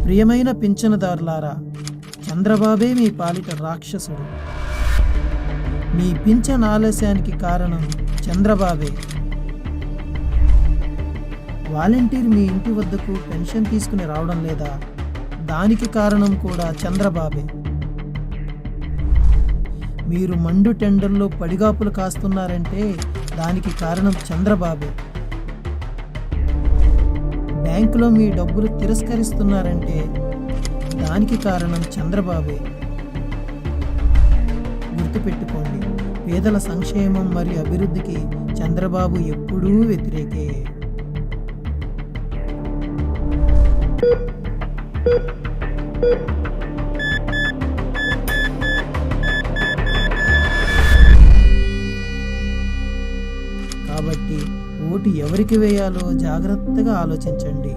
ప్రియమైన పింఛనుదారులారా, చంద్రబాబే మీ పాలిట రాక్షసుడు. మీ పింఛన్ ఆలస్యానికి కారణం చంద్రబాబే. వాలంటీర్ మీ ఇంటి వద్దకు పెన్షన్ తీసుకుని రావడం లేదా? దానికి కారణం కూడా చంద్రబాబే. మీరు మండు టెండర్లో పడిగాపులు కాస్తున్నారంటే దానికి కారణం చంద్రబాబే. బ్యాంకులో మీ డబ్బులు తిరస్కరిస్తున్నారంటే దానికి కారణం చంద్రబాబే. గుర్తుపెట్టుకోండి, పేదల సంక్షేమం మరియు అభివృద్ధికి చంద్రబాబు ఎప్పుడూ వ్యతిరేకే. కాబట్టి ఓటు ఎవరికి వేయాలో జాగ్రత్తగా ఆలోచించండి.